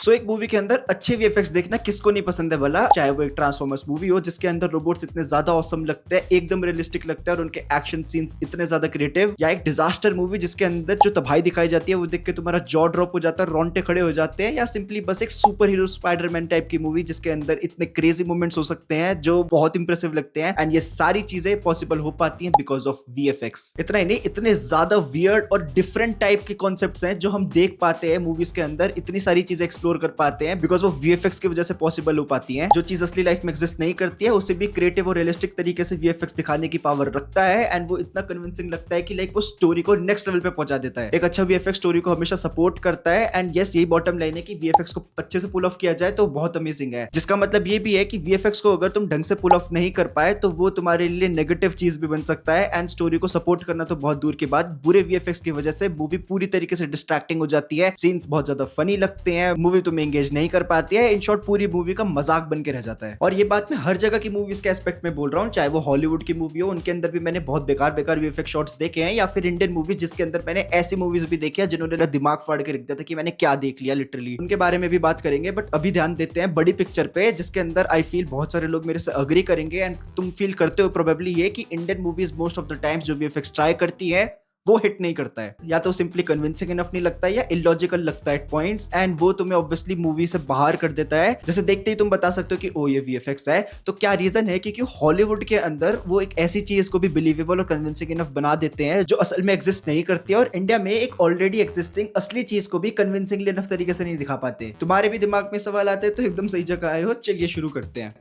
सो एक मूवी के अंदर अच्छे वीएफएक्स देखना किसको नहीं पसंद है भला, चाहे वो एक ट्रांसफॉर्मर्स मूवी हो जिसके अंदर रोबोट्स इतने ज्यादा ऑसम लगते हैं, एकदम रियलिस्टिक लगता है और उनके एक्शन सीन्स इतने ज्यादा क्रिएटिव, या एक डिजास्टर मूवी जिसके अंदर जो तबाही दिखाई जाती है वो देख के तुम्हारा जॉ ड्रॉप हो जाता है, रोंगटे खड़े हो जाते हैं, या सिंपली बस एक सुपर हीरो स्पाइडरमैन टाइप की मूवी जिसके अंदर इतने क्रेजी मूवमेंट्स हो सकते हैं जो बहुत इंप्रेसिव लगते हैं। एंड ये सारी चीजें पॉसिबल हो पाती हैं बिकॉज ऑफ वीएफएक्स। इतना ही नहीं, इतने ज्यादा वियर्ड और डिफरेंट टाइप के कॉन्सेप्ट्स हैं जो हम देख पाते हैं मूवीज के अंदर, इतनी सारी चीजें एक्सप्लोर कर पाते हैं बिकॉज ऑफ वीएफएक्स की वजह से पॉसिबल हो पाती हैं। जो चीज असली लाइफ में एग्जिस्ट नहीं करती है उसे भी क्रिएटिव और रियलिस्टिक तरीके से वीएफएक्स दिखाने की पावर रखता है एंड वो इतना कन्विंसिंग लगता है कि लाइक वो स्टोरी को नेक्स्ट लेवल पे पहुंचा देता है। एक अच्छा वीएफएक्स स्टोरी को हमेशा सपोर्ट करता है एंड यस, यही बॉटम लाइन है कि वीएफएक्स को अच्छे से पुल ऑफ किया जाए तो बहुत अमेजिंग है। जिसका मतलब ये भी है कि वीएफएक्स को अगर तुम ढंग से पुल ऑफ नहीं कर पाए तो वो तुम्हारे लिए नेगेटिव चीज भी बन सकता है एंड स्टोरी को सपोर्ट करना तो बहुत दूर की बात, बुरे वीएफएक्स की वजह से मूवी पूरी तरीके से डिस्ट्रैक्टिंग हो जाती है, सीन्स बहुत ज्यादा फनी लगते हैं, मूवी तुम्हें एंगेज नहीं कर पाती है, इन शॉर्ट पूरी मूवी का मजाक बन के रह जाता है। और ये बात मैं हर जगह की मूवीज के एस्पेक्ट में बोल रहा हूँ, चाहे वो हॉलीवुड की मूवी हो, उनके अंदर भी मैंने बहुत बेकार बेकार वीएफएक्स शॉट्स देखे हैं, या फिर इंडियन मूवीज जिसके अंदर मैंने ऐसी मूवीज भी देखी है जिन्होंने मेरा दिमाग फाड़ के रख दिया था कि मैंने क्या देख लिया लिटरली, उनके बारे में भी बात करेंगे। बट अभी ध्यान देते हैं बड़ी पिक्चर पे जिसके अंदर आई फील बहुत सारे लोग मेरे से अग्री करेंगे एंड तुम फील करते हो प्रोबेबली ये कि Indian movies most of the times जो वीएफएक्स ट्राई करती है वो हिट नहीं करता है, या तो सिंपली कन्विंसिंग इनफ नहीं लगता है या इलॉजिकल लगता है एट पॉइंट्स एंड वो तुम्हें ऑब्वियसली मूवी से बाहर कर देता है। जैसे देखते ही तुम बता सकते हो कि ओ ये वीएफएक्स है, तो क्या रीजन है? क्योंकि हॉलीवुड के अंदर वो एक ऐसी चीज को भी बिलीवेबल और कन्विंसिंग इनफ बना देते हैं जो असल में एग्जिस्ट नहीं करती है, और इंडिया में एक ऑलरेडी एग्जिस्टिंग असली चीज को भी कन्विंसिंगली इनफ तरीके से नहीं दिखा पाते। तुम्हारे भी दिमाग में सवाल आते हैं तो एकदम सही जगह आए हो, चलिए शुरू करते हैं।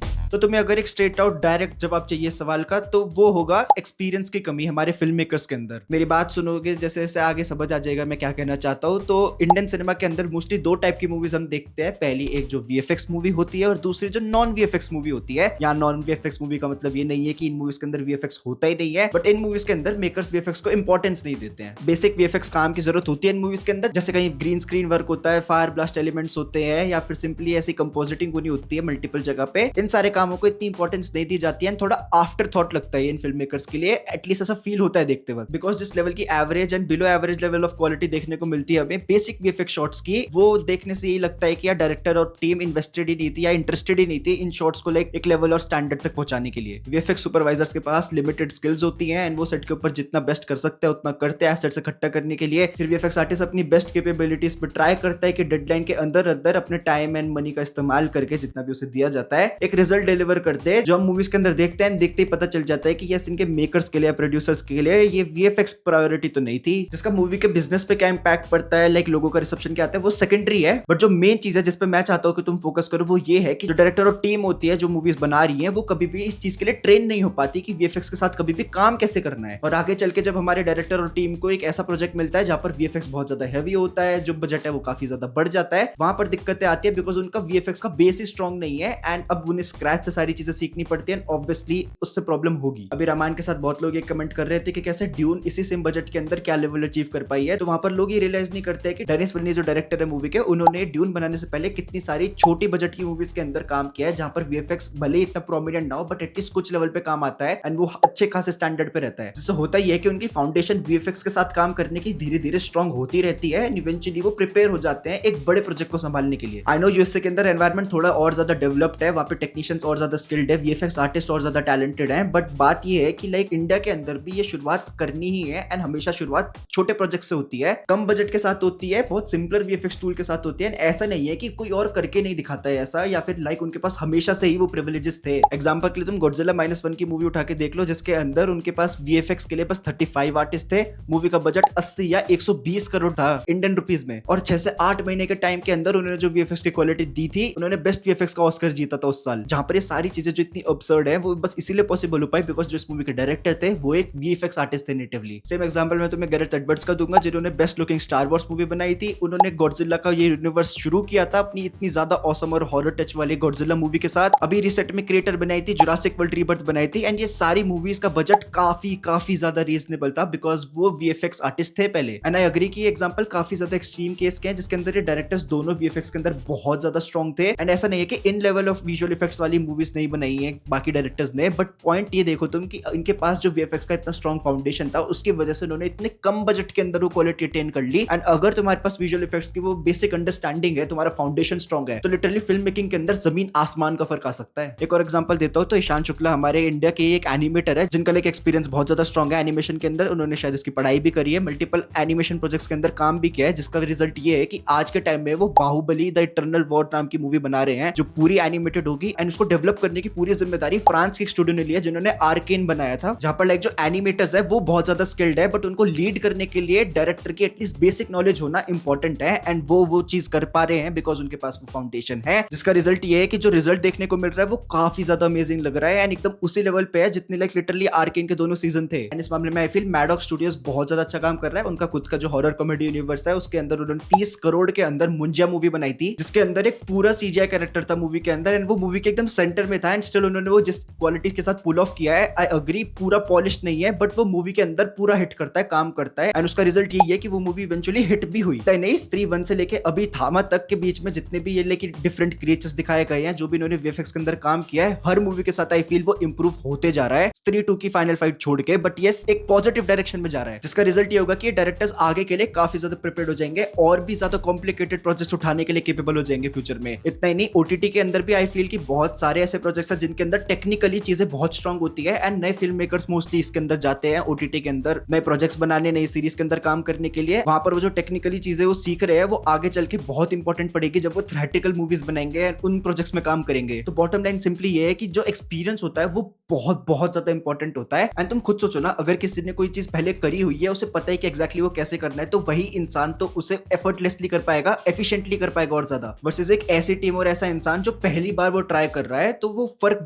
तो तुम्हें अगर एक स्ट्रेट आउट डायरेक्ट जवाब चाहिए सवाल का तो वो होगा एक्सपीरियंस की कमी हमारे फिल्म मेकर्स के अंदर। मेरी बात सुनोगे जैसे जैसे आगे समझ आ जाएगा मैं क्या कहना चाहता हूँ। तो इंडियन सिनेमा के अंदर मोस्टली दो टाइप की मूवीज हम देखते हैं, पहली एक जो वीएफएक्स मूवी होती है और दूसरी जो नॉन वीएफएक्स मूवी होती है। यहाँ नॉन वीएफएक्स मूवी का मतलब ये नहीं है कि इन मूवीज के अंदर वीएफएक्स होता ही नहीं है, बट इन मूवीज के अंदर मेकर्स वीएफएक्स को इंपॉर्टेंस नहीं देते हैं। बेसिक वीएफएक्स काम की जरूरत होती है इन मूवीज के अंदर, जैसे कहीं ग्रीन स्क्रीन वर्क होता है, फायर ब्लास्ट एलिमेंट्स होते हैं, या फिर सिंपली ऐसी कंपोजिटिंग होनी होती है मल्टीपल जगह पे। इन सारे कामों को इतनी इंपॉर्टेंस नहीं दी जाती है, थोड़ा आफ्टर थॉट लगता है इन फिल्म मेकर्स के लिए, एटलीस्ट ऐसा फील होता है देखते वक्त। बिकॉज जिस लेवल की average and below average level of quality देखने को मिलती है हमें बेसिक वीएफएक्स शॉट्स की, वो देखने से यही लगता है कि यार डायरेक्टर और टीम इन्वेस्टेड ही नहीं थी या इंटरेस्टेड ही नहीं थी इन शॉट्स को लाइक एक लेवल और स्टैंडर्ड तक पहुंचाने के लिए। वीएफएक्स सुपरवाइजर्स के पास लिमिटेड स्किल्स होती हैं एंड वो सेट के ऊपर जितना बेस्ट कर सकते हैं उतना करते हैं एसेट से इकट्ठा करने के लिए। फिर वीएफएक्स आर्टिस्ट अपनी बेस्ट कैपेबिलिटीज पे ट्राई करता है कि डेडलाइन के अंदर अंदर अपने टाइम एंड मनी का इस्तेमाल करके जितना भी उसे दिया जाता है एक रिजल्ट डिलीवर करते हैं जो हम मूवीज के अंदर देखते हैं। देखते ही पता चल जाता है कि यस, इनके मेकर्स के लिए प्रोड्यूसर्स के लिए ये वीएफएक्स प्रायोरिटी तो नहीं थी। जिसका मूवी के बिजनेस पे क्या इंपैक्ट पड़ता है, लाइक लोगों का रिसेप्शन क्या आता है, वो सेकेंडरी है। बट जो मेन चीज है जिस पे मैं चाहता हूं कि तुम फोकस करो वो ये है कि जो डायरेक्टर और टीम होती है जो मूवीज बना रही है वो कभी भी इस चीज के लिए ट्रेन नहीं हो पाती कि वीएफएक्स के साथ कभी भी काम कैसे करना है। और आगे चल के जब हमारे डायरेक्टर और टीम को एक ऐसा प्रोजेक्ट मिलता है जहां पर वीएफएक्स बहुत ज्यादा हैवी होता है, जो बजट है वो काफी ज्यादा बढ़ जाता है, वहां पर दिक्कतें आती है बिकॉज उनका वीएफएक्स का बेस ही स्ट्रॉन्ग नहीं है एंड अब उन्हें स्क्रैच से सारी चीजें सीखनी पड़ती है, ऑब्वियसली उससे प्रॉब्लम होगी। अभी रामायण के साथ बहुत लोग ये कमेंट कर रहे थे कि कैसे ड्यून इसी सेम बजट के अंदर क्या लेवल अचीव कर पाई है, तो वहां पर लोग ये रियलाइज नहीं करते कि डेनिस विल्नयव जो डायरेक्टर है मूवी के, उन्होंने ड्यून बनाने से पहले कितनी सारी छोटी बजट की मूवीज के अंदर काम किया है जहां पर वीएफएक्स भले इतना प्रोमिनेंट ना हो बट एटलीस्ट कुछ लेवल पे काम आता है एंड वो अच्छे खासे स्टैंडर्ड पे रहता है। जिससे होता ही है कि उनकी फाउंडेशन वीएफएक्स के साथ काम करने की धीरे धीरे स्ट्रॉन्ग होती रहती है एंड इवेंचुअली वो प्रिपेयर हो जाते हैं एक बड़े प्रोजेक्ट को संभालने के लिए। आई नो यूएसए के अंदर एनवायरमेंट थोड़ा और ज्यादा डेवलप्ड है, वहां पे टेक्नीशियंस और ज्यादा स्किल्ड है, वीएफएक्स आर्टिस्ट और ज्यादा टैलेंटेड है, बट बात ये है कि लाइक इंडिया के अंदर भी ये शुरुआत करनी ही है एंड हमेशा शुरुआत छोटे प्रोजेक्ट से होती है, कम बजट के साथ होती है, बहुत सिंपलर वीएफएक्स टूल के साथ होती है। ऐसा नहीं है कि कोई और करके नहीं दिखाता है ऐसा, या फिर लाइक उनके पास हमेशा से ही वो प्रिविलेजेस थे। एग्जांपल के लिए तुम गॉडजिला -1 की मूवी उठा के देख लो जिसके अंदर उनके पास वीएफएक्स के लिए बस 35 आर्टिस्ट थे, मूवी का बजट 80 या 120 करोड़ था इंडियन रुपीस में, और 6 से 8 महीने के टाइम के अंदर उन्होंने जो वीएफएक्स की क्वालिटी दी थी, उन्होंने बेस्ट वीएफएक्स का ऑस्कर जीता था उस साल। जहां पर ये सारी चीजें जो इतनी अब्सर्ड है वो बस इसीलिए पॉसिबल हो पाई बिकॉज जो इस मूवी के डायरेक्टर थे वो एक वीएफएक्स आर्टिस्ट थे नेटिवली। सेम एग्जांपल मैं तुम्हें गैरेट एडवर्ड्स का दूंगा जिन्होंने best looking star Wars movie बनाई थी। उन्होंने गॉडजिला का ये यूनिवर्स शुरू किया था अपनी इतनी ज्यादा ऑसम और हॉरर टच वाले गॉडजिला मूवी के साथ। अभी रिसेंट में क्रिएटर बनाई थी, जुरासिक वर्ल्ड रीबर्थ बनाई थी, एंड ये सारी मूवीज का बजट काफी ज्यादा रीजनेबल था बिकॉज वो वीएफएक्स आर्टिस्ट थे पहले। एंड आई एग्री कि एग्जांपल काफी ज्यादा एक्सट्रीम केस के हैं जिसके अंदर ये डायरेक्टर्स दोनों वीएफएक्स के अंदर बहुत ज्यादा स्ट्रॉन्ग थे, एंड ऐसा नहीं है कि in level of visual effects वाली मूवीज नहीं बनाई है बाकी डायरेक्टर्स ने, बट पॉइंट ये देखो तुम कि इनके पास जो वीएफएक्स का इतना स्ट्रॉन्ग फाउंडेशन था उसकी वजह से उन्होंने इतने कम बजट के अंदर वो क्वालिटी अटेन कर ली। एंड अगर तुम्हारे पास विजुअल इफेक्ट्स की वो बेसिक अंडरस्टैंडिंग है, तुम्हारा फाउंडेशन स्ट्रॉन्ग है, तो लिटरली फिल्म मेकिंग के अंदर जमीन आसमान का फर्क आ सकता है। एक और एग्जांपल देता हूं तो ईशान शुक्ला हमारे इंडिया के एक एनिमेटर है जिनका लाइक एक्सपीरियंस बहुत ज्यादा स्ट्रॉन्ग है एनिमेशन के अंदर। उन्होंने शायद इसकी पढ़ाई भी करी है, मल्टीपल एनिमेशन प्रोजेक्ट्स के अंदर काम भी किया है, जिसका रिजल्ट ये है कि आज के टाइम में वो बाहुबली द इटर्नल वॉर नाम की मूवी बना रहे हैं जो पूरी एनिमेटेड होगी। एंड उसको डेवलप करने की पूरी जिम्मेदारी फ्रांस के एक स्टूडियो ने लिया जिन्होंने आर्केन बनाया था, जहां पर लाइक जो एनिमेटर्स है वो बहुत ज्यादा स्किल्ड है, बट उनको लीड करने के लिए डायरेक्टर की एटलीस्ट बेसिक नॉलेज होना इंपॉर्टेंट है। एंड वो चीज कर पा रहे हैं बिकॉज उनके पास वो फाउंडेशन है, जिसका रिजल्ट ये है कि जो रिजल्ट देखने को मिल रहा है वो काफी ज्यादा अमेजिंग लग रहा है एंड एकदम उसी लेवल पे है जितने लाइक लिटरली आर्केन के दोनों सीजन थे। एंड इस मामले में आई फील मैडॉक स्टूडियोज बहुत ज्यादा अच्छा काम कर रहा है। उनका खुद का जो हॉरर कॉमेडी यूनिवर्स है उसके अंदर उन्होंने 30 करोड़ के अंदर मुंजिया मूवी बनाई थी, जिसके अंदर एक पूरा सीजीआई कैरेक्टर था मूवी के अंदर, एंड वो मूवी के एकदम सेंटर में था। एंड स्टिल उन्होंने वो जिस क्वालिटी के साथ पुल ऑफ किया है, आई अग्री पूरा पॉलिश नहीं है, बट वो मूवी के अंदर पूरा हिट करता है, काम करता है। एंड उसका रिजल्ट यही है कि वो मूवी इवेंचुअली हिट भी हुई। नहीं, स्त्री 1 से लेके अभी थामा तक के बीच में जितने भी ये लेके डिफरेंट क्रिएचर्स दिखाए गए हैं, जो भी इन्होंने वीएफएक्स के अंदर काम किया है, हर मूवी के साथ आई फील वो इंप्रूव होते जा रहा है, स्त्री 2 की फाइनल फाइट छोड़ के। बट यस, एक पॉजिटिव डायरेक्शन में जा रहा है, जिसका रिजल्ट ये होगा कि डायरेक्टर्स आगे के लिए काफी ज्यादा प्रिपेयर्ड हो जाएंगे और भी ज्यादा कॉम्प्लिकेटेड प्रोजेक्ट्स उठाने के लिए केपेबल हो जाएंगे फ्यूचर में। इतना ही नहीं, ओटीटी के अंदर भी आई फील कि बहुत सारे ऐसे प्रोजेक्ट्स हैं जिनके अंदर टेक्निकली चीजें बहुत स्ट्रांग होती है एंड नए फिल्म मेकर्स मोस्टली इसके अंदर जाते हैं ओटीटी के अंदर नए प्रोजेक्ट्स बनाने, नई सीरीज के अंदर काम करने के लिए। वहां पर वो जो टेक्निकली चीजें वो सीख रहे हैं वो आगे चल के बहुत इंपॉर्टेंट पड़ेगी जब वो थिएट्रिकल मूवीज बनाएंगे उन प्रोजेक्ट्स में काम करेंगे। तो बॉटम लाइन सिंपली ये है कि जो एक्सपीरियंस होता है वो बहुत बहुत ज्यादा इंपॉर्टेंट होता है। एंड तुम खुद सोचो ना, अगर किसी ने कोई चीज पहले करी हुई है, उसे पता है कि एग्जैक्टली वो कैसे करना है, तो वही इंसान तो उसे एफर्टलेसली कर पाएगा, एफिशिएंटली कर पाएगा और ज्यादा, वर्सेस एक ऐसी टीम और ऐसा इंसान जो पहली बार वो ट्राई कर रहा है, तो वो फर्क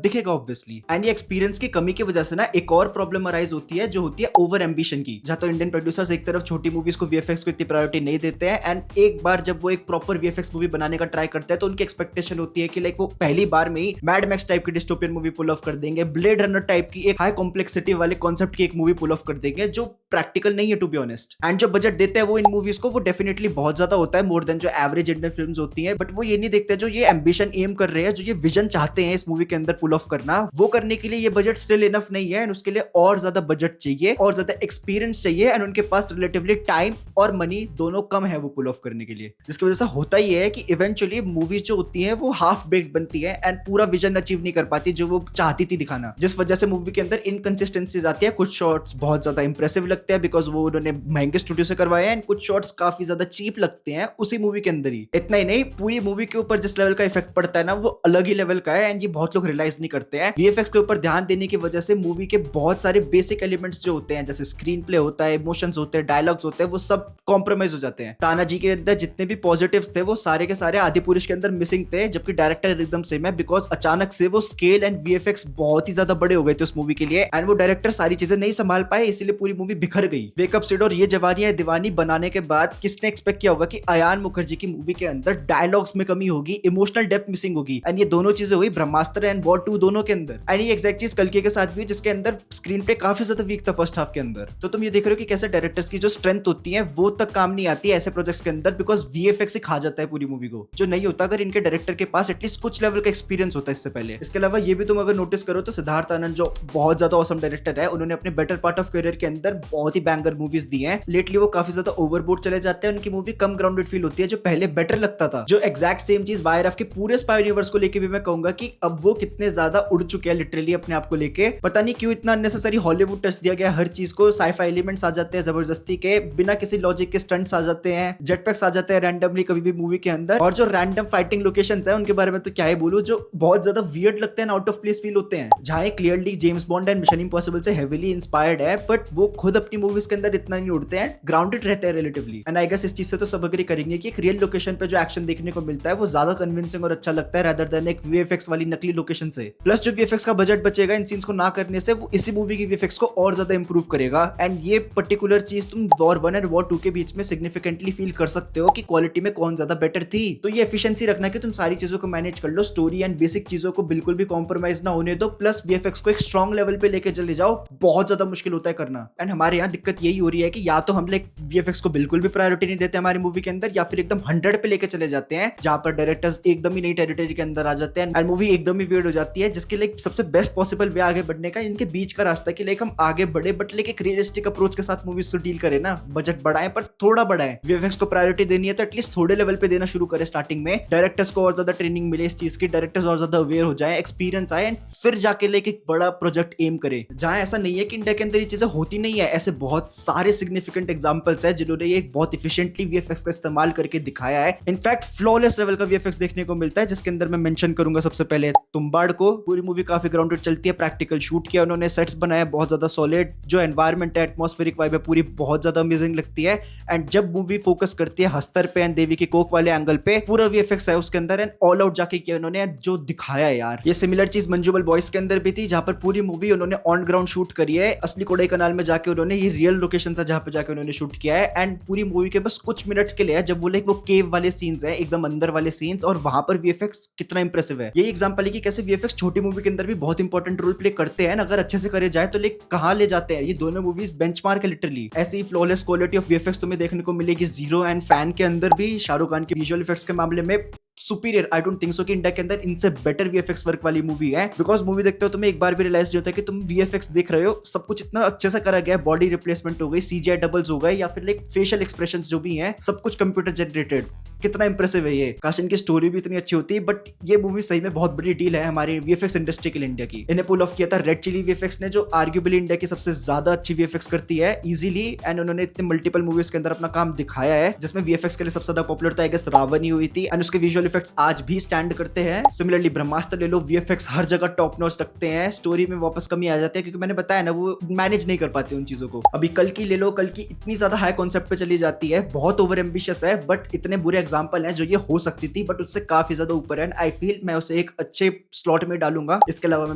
दिखेगा ऑब्वियसली। एंड ये एक्सपीरियंस की कमी की वजह से ना एक और प्रॉब्लम अराइज होती है जो होती है ओवर एम्बिशन की, जहां तो इंडियन प्रोड्यूसर्स एक तरफ छोटी मूवीज को वीएफएक्स को इतनी प्रायोरिटी नहीं देते हैं, एंड एक बार जब वो एक प्रॉपर वीएफएक्स मूवी बनाने का ट्राई करते हैं तो उनकी एक्सपेक्टेशन होती है कि लाइक वो पहली बार में ही मैड मैक्स टाइप की डिस्टोपियन मूवी पुल ऑफ कर देंगे, ब्लेड रनर टाइप की एक हाई कॉम्प्लेक्सिटी वाले कॉन्सेप्ट की एक मूवी पुल ऑफ कर देंगे, जो प्रैक्टिकल नहीं है टू बी ऑनेस्ट। एंड जो बजट देते हैं वो इन मूवीज को वो डेफिनेटली बहुत ज्यादा होता है, मोर देन जो एवरेज इंडियन फिल्म्स होती हैं, बट वो ये नहीं देखते जो ये एम्बिशन एम कर रहे हैं, जो ये विजन चाहते हैं इस मूवी के अंदर पुल ऑफ करना, वो करने के लिए ये बजट स्टिल इनफ नहीं है। एंड उसके लिए और ज्यादा बजट चाहिए और ज्यादा एक्सपीरियंस चाहिए, एंड उनके पास रिलेटिवली टाइम और मनी दोनों कम है वो पुल ऑफ करने के लिए, जिसकी वजह से होता ही है कि इवेंचुअली मूवीज जो होती हैं वो हाफ बेक्ड बनती है एंड पूरा विजन अचीव नहीं कर पाती जो वो चाहती थी दिखाना, जिस वजह से मूवी के अंदर इनकंसिस्टेंसीज आती है। कुछ शॉट्स बहुत ज्यादा इंप्रेसिव लगते हैं बिकॉज वो उन्होंने महंगे स्टूडियो से करवाए हैं, एंड कुछ शॉट्स काफी ज्यादा चीप लगते हैं उसी मूवी के अंदर ही। इतना ही नहीं, पूरी मूवी के ऊपर जिस लेवल का इफेक्ट पड़ता है ना वो अलग ही लेवल का है, एंड ये बहुत लोग रियलाइज नहीं करते हैं। वीएफएक्स के ऊपर ध्यान देने की वजह से मूवी के बहुत सारे बेसिक एलिमेंट्स जो होते हैं, जैसे स्क्रीन प्ले होता है, इमोशंस होते हैं, डायलॉग्स होते हैं, वो सब कॉम्प्रोमाइज हो जाते हैं। तानाजी के अंदर जितने भी पॉजिटिव्स थे वो सारे के सारे आदिपुरुष के अंदर मिसिंग थे, जबकि डायरेक्टर एकदम सेम है बिकॉज अचानक से वो स्केल एंड वीएफएक्स बहुत ही ज्यादा बड़े हो गए थे उस मूवी के लिए, एंड वो डायरेक्टर सारी चीजें नहीं संभाल पाए, इसीलिए पूरी मूवी बिखर गई। वेकअप सिड और ये जवानी है दीवानी बनाने के बाद किसने एक्सपेक्ट किया होगा कि अयान मुखर्जी की मूवी के अंदर डायलॉग्स में कमी होगी, इमोशनल डेप्थ मिसिंग होगी, एंड ये दोनों चीजें हुई ब्रह्मास्त्र एंड वॉर 2 दोनों के अंदर। एंड ये एग्जैक्ट चीज कल्कि के साथ भी, जिसके अंदर स्क्रीन पे काफी ज्यादा वीक था फर्स्ट हाफ के अंदर। तो तुम ये देख रहे हो कि कैसे डायरेक्टर्स की जो स्ट्रेंथ होती है वो तक काम नहीं आती है ऐसे प्रोजेक्ट्स के अंदर, बिकॉज वीएफएक्स से खा जाता है पूरी मूवी को, जो नहीं होता अगर इनके डायरेक्टर के पास एटलीस्ट कुछ लेवल का एक्सपीरियंस होता है इससे पहले। इसके अलावा ये भी तुम अगर नोटिस करो तो सिद्धार्थ आनंद जो बहुत ज्यादा ऑसम डायरेक्टर है, उन्होंने अपने बेटर पार्ट ऑफ करियर के अंदर बहुत ही बैंगर मूवीज दी हैं। लेटली वो काफी ज्यादा ओवरबोर्ड चले जाते हैं, उनकी मूवी कम ग्राउंडेड फील होती है, जो पहले बेटर लगता था। जो एग्जैक्ट सेम चीज वायरफ के पूरे स्पाई यूनिवर्स को लेके भी मैं कहूंगा कि अब वो कितने ज्यादा उड़ चुके हैं लिटरली अपने आप को लेके। पता नहीं क्यों इतना अननेसेसरी हॉलीवुड टच दिया गया हर चीज को, साइफाई एलिमेंट्स आ जाते हैं जबरदस्ती के, बिना किसी लॉजिक के स्टंट्स आ जाते हैं, जेटपैक्स आ जाते हैं रैंडमली कभी भी मूवी के अंदर, और जो रैंडम फाइटिंग लोकेशंस है उनके बारे में तो क्या ही बोलूं, जो बहुत ज्यादा वियर्ड लगते हैं, आउट ऑफ प्लेस फील होते हैं, जहां clearly James bond and mission impossible से हेवीली इंस्पायर्ड है, बट वो खुद अपनी मूवीज के अंदर इतना नहीं उड़ते हैं, ग्राउंडेड रहते हैं रिलेटिवली। एंड आई गेस इस चीज से तो सब अग्री करेंगे कि एक रियल लोकेशन पे जो एक्शन देखने को मिलता है वो ज्यादा कन्विंसिंग और अच्छा लगता है रादर देन एक वीएफएक्स वाली नकली लोकेशन से। प्लस जो वीएफएक्स का बजट बचेगा इन सीन्स को ना करने से, वो इसी मूवी की वीएफएक्स को और ज्यादा इंप्रूव करेगा। एंड ये पर्टिकुलर चीज तुम वॉर 1 एंड वॉर 2 के बीच में सिग्निफिकेंटली फील कर सकते हो कि क्वालिटी में कौन ज्यादा बेटर थी। तो ये एफिशिएंसी रखना कि तुम सारी चीजों को मैनेज कर लो, स्टोरी एंड बेसिक चीजों को बिल्कुल भी कॉम्प्रोमाइज ना होने दो, प्लस वीएफएक्स को एक स्ट्रॉन्ग लेवल पे लेके चले जाओ, बहुत ज्यादा मुश्किल होता है करना। एंड हमारे यहाँ दिक्कत यही हो रही है कि या तो हम लाइक वीएफएक्स को बिल्कुल भी प्रायोरिटी नहीं देते हमारी मूवी के अंदर, या फिर एकदम 100 पे लेके चले जाते हैं, जहां पर डायरेक्टर्स एकदम ही नई टेरिटरी के अंदर आ जाते हैं एंड मूवी एकदम ही वेट हो जाती है, जिसके लाइक सबसे बेस्ट पॉसिबल वे आगे बढ़ने का इनके बीच का रास्ता कि लाइक हम आगे बढ़े बट लाइक एक रियलिस्टिक अप्रोच के साथ मूवीज को डील करें ना, बजट बढ़ाएं पर थोड़ा बढ़ाएं, वीएफएक्स को प्रायोरिटी देनी है तो एटलीस्ट थोड़े लेवल पे देना शुरू करें स्टार्टिंग में, डायरेक्टर्स को और ज्यादा ट्रेनिंग मिले इस चीज की, डायरेक्टर्स और ज्यादा अवेयर हो जाए, एक्सपीरियंस आए एंड फिर जाके लाइक एक बड़ा प्रोजेक्ट एम करे। जहां ऐसा नहीं है कि इंडिया के अंदर ये चीजें होती नहीं है, ऐसे बहुत सारे सिग्निफिकेंट एग्जांपल्स है जिन्होंने ये बहुत इफिशिएंटली वीएफएक्स का इस्तेमाल करके दिखाया है। इनफैक्ट फ्लॉलेस लेवल का वीएफएक्स देखने को मिलता है, जिसके अंदर मैं मेंशन करूंगा सबसे पहले तुम्बाड़ को। पूरी मूवी काफी ग्राउंडेड चलती है, प्रैक्टिकल शूट किया उन्होंने, सेट्स बनाया बहुत ज्यादा सॉलिड, जो एनवायरनमेंट है एटमॉस्फेरिक वाइब है पूरी बहुत ज्यादा अमेजिंग लगती है। एंड जब मूवी फोकस करती है हस्तर पे एंड देवी की कोक वाले एंगल पे, पूरा वीएफएक्स है उसके अंदर एंड ऑल आउट जाके किया उन्होंने, जो दिखाया है यार। ये सिमिलर चीज मंजूबल बॉयज के अंदर भी थी, जहां पर पूरी मूवी उन्होंने ऑन ग्राउंड शूट करी है, असली कोडाईकनाल में जाके उन्होंने, ये रियल लोकेशन है जहां पे जाके उन्होंने शूट किया है। एंड पूरी मूवी के बस कुछ मिनट्स के लिए है जब वो लाइक वो केव वाले सीन्स है, एकदम अंदर वाले सीन्स, और वहां पर वीएफएक्स कितना इंप्रेसिव है। यही एग्जांपल है कि कैसे वीएफएक्स छोटी मूवी के अंदर भी बहुत इंपॉर्टेंट रोल प्ले करते हैं, अगर अच्छे से करे जाए तो लाइक कहां ले जाते हैं। ये दोनों मूवीज बेंचमार्क है लिटरली। ऐसी ही फ्लॉलेस क्वालिटी ऑफ वीएफएक्स तुम्हें देखने को मिलेगी जीरो एंड फैन के अंदर भी। शाहरुख खान के विजुअल इफेक्ट्स के मामले में superior, I don't think so कि इंडिया के अंदर इनसे बेटर वीएफएक्स वर्क वाली मूवी है। बिकॉज मूवी देखते हो तुम्हें एक बार भी रियलाइज होता है कि तुम वीएफएक्स देख रहे हो, सब कुछ इतना अच्छे से करा गया है, बॉडी रिप्लेसमेंट हो गई, सीजीआई डबल्स हो गए, या फिर लाइक फेशियल एक्सप्रेशंस जो भी हैं सब कुछ कंप्यूटर जनरेटेड। कितना इंप्रेसिव है ये। काश इनकी स्टोरी भी इतनी अच्छी होती है, बट ये मूवी सही में बहुत बड़ी डील है हमारी वीएफएक्स इंडस्ट्री के लिए इंडिया की। इन्हें पुल ऑफ किया था रेड चिली वीएफएक्स ने, जो आर्ग्यूबली इंडिया की सबसे ज्यादा अच्छी वीएफएक्स करती है इजीली, एंड उन्होंने इतने मल्टीपल मूवीज के अंदर अपना काम दिखाया है, जिसमें वीएफएक्स के लिए सबसे ज्यादा पॉपुलर था आई गेस रावण ही हुई थी, एंड उसके विजुअल इफेक्ट्स आज भी स्टैंड करते हैं। सिमिलरली ब्रह्मास्त्र ले लो, वीएफएक्स हर जगह टॉप नॉच रखते हैं, स्टोरी में वापस कमी आ जाती है क्योंकि मैंने बताया ना वो मैनेज नहीं कर पाते उन चीजों को। अभी कल की ले लो, कल की इतनी ज्यादा हाई कॉन्सेप्ट पे चली जाती है, बहुत ओवर एम्बिशियस है, बट इतने बुरे एग्जांपल हैं जो ये हो सकती थी बट उससे काफी ज्यादा ऊपर है। आई फील मैं उसे एक अच्छे स्लॉट में डालूंगा। इसके अलावा मैं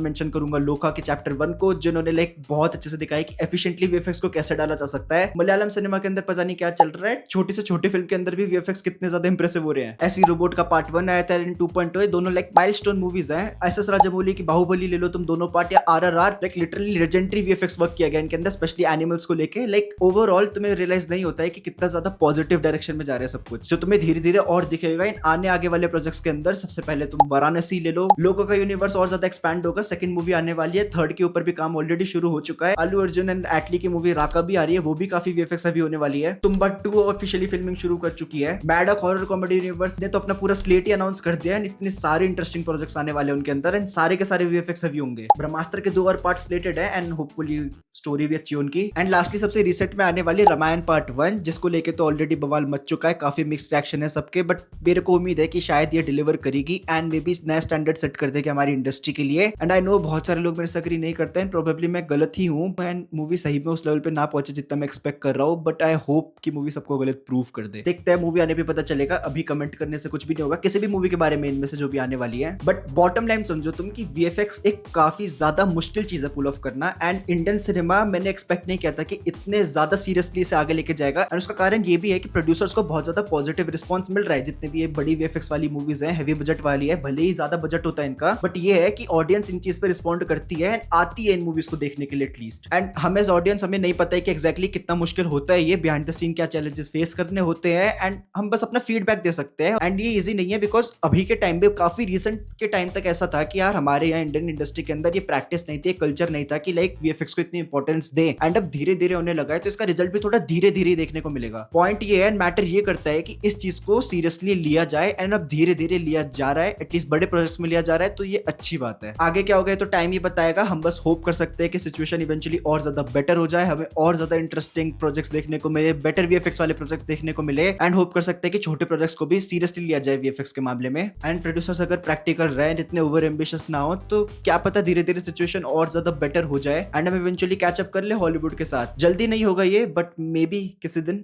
मेंशन करूंगा लोका के चैप्टर 1 को, जिन्होंने लाइक बहुत अच्छे से दिखाया कि एफिशिएंटली वीएफएक्स को कैसे डाला जा सकता है। मलयालम सिनेमा के अंदर पता नहीं क्या चल रहा है, छोटी से छोटी फिल्म के अंदर भी वीएफएक्स कितने ज्यादा इंप्रेसिव हो रहे हैं। ऐसी रोबोट का पार्ट 1 आया था, 2.0, दोनों लाइक माइलस्टोन मूवीज हैं। एसएस राजामौली की बाहुबली ले लो तुम, दोनों पार्ट, या RRR, like literally legendary VFX work किया गया इनके अंदर, स्पेशली एनिमल्स को लेके। लाइक ओवरऑल तुम्हें रियलाइज नहीं होता है कि कितना ज्यादा पॉजिटिव डायरेक्शन में जा रहा है सब कुछ, जो तुम्हें धीरे धीरे और दिखेगा इन आने आगे वाले प्रोजेक्ट्स के अंदर। सबसे पहले तुम वाराणसी ले लो, लोगों का यूनिवर्स और ज्यादा एक्सपैंड होगा, सेकंड मूवी आने वाली है, थर्ड के ऊपर भी काम ऑलरेडी शुरू हो चुका है। अल्लू अर्जुन एंड एटली की मूवी राका भी आ रही है, वो भी काफी वीएफएक्स अभी होने वाली है। तुम्बा 2 ऑफिशियली फिल्मिंग शुरू कर चुकी है। मैडक हॉरर कॉमेडी यूनिवर्स ने तो अपना पूरा स्लेट ही अनाउंस कर दिया है, इतने सारे इंटरेस्टिंग प्रोजेक्ट्स आने वाले उनके अंदर, एंड सारे के सारे वीएफएक्स अभी होंगे। ब्रह्मास्त्र के 2 और पार्ट स्लेटेड है एंड होपफुली स्टोरी भी अच्छी उनकी। एंड लास्टली सबसे रिसेंट में आने वाली रामायण पार्ट 1, जिसको लेके तो ऑलरेडी बवाल मच चुका है, काफी मिक्स्ड रिएक्शन है सबके, बट मेरे को उम्मीद है कि शायद ये डिलीवर करेगी एंड मे बी नया स्टैंडर्ड सेट कर देगी हमारी इंडस्ट्री के लिए। एंड आई नो बहुत सारे लोग मेरे से एग्री नहीं करते हैं, प्रोबेबली मैं गलत ही हूँ एंड मूवी सही में उस लेवल पे ना पहुंचे जितना मैं एक्सपेक्ट कर रहा हूँ, बट आई होप कि मूवी सबको गलत प्रूव कर दे। देखते हैं मूवी आने पे पता चलेगा, अभी कमेंट करने से कुछ भी नहीं होगा किसी भी मूवी के बारे में इनमें से जो भी आने वाली है। बट बॉटम लाइन समझो तुम कि वीएफएक्स एक काफी ज्यादा मुश्किल चीज है पुल ऑफ करना, एंड इंडियन सिनेमा मैंने एक्सपेक्ट नहीं किया था कि इतने ज्यादा सीरियसली इसे आगे लेके जाएगा। एंड उसका कारण ये भी है कि प्रोड्यूसर्स को बहुत ज्यादा पॉजिटिव रिस्पॉन्स मिल रहा है, जितने भी ये बड़ी वीएफएक्स वाली मूवीज हैं, हैवी बजट वाली है, भले ही ज्यादा बजट होता है इनका, बट ये है कि ऑडियंस इन चीज पे रिस्पॉन्ड करती है एंड आती है इन मूवीज को देखने के लिए एटलीस्ट। एंड हमें एज ऑडियंस हमें नहीं पता है कि एग्जैक्टली कितना मुश्किल होता है ये, बिहाइंड द सीन क्या चैलेंजेस फेस करने होते हैं, एंड हम बस अपना फीडबैक दे सकते हैं। एंड ये इजी नहीं है बिकॉज अभी के टाइम पे, काफी रिसेंट के टाइम तक ऐसा था कि यार हमारे यहाँ इंडियन इंडस्ट्री के अंदर ये प्रैक्टिस नहीं थी, कल्चर नहीं था कि लाइक वीएफएक्स को इतनी इंपॉर्टेंस दे, एंड अब धीरे धीरे होने लगा है, तो इसका रिजल्ट भी थोड़ा धीरे धीरे देखने को मिलेगा। पॉइंट ये है, मैटर ये करता है कि इस चीज को सीरियसली लिया जाए, एंड अब धीरे धीरे लिया जा रहा है, एटलीस्ट बड़े प्रोजेक्ट्स में लिया जा रहा है, तो ये अच्छी बात है। आगे क्या होगा तो टाइम ही बताएगा, हम बस होप कर सकते हैं कि सिचुएशन इवेंचुअली और ज्यादा बेटर हो जाए, हमें और ज्यादा इंटरेस्टिंग प्रोजेक्ट्स देखने को मिले, बेटर वीएफएक्स वाले प्रोजेक्ट्स देखने को मिले, एंड होप कर सकते हैं कि छोटे प्रोजेक्ट्स को भी सीरियसली लिया जाए वीएफएक्स के मामले में। एंड प्रोड्यूसर्स अगर प्रैक्टिकल रहे, इतने ओवर एम्बिशियस ना हो, तो क्या पता धीरे धीरे सिचुएशन और ज्यादा बेटर हो जाए एंड हम इवेंचुअली कैचअप कर ले हॉलीवुड के साथ। जल्दी नहीं होगा ये, बट मे बी किसी दिन।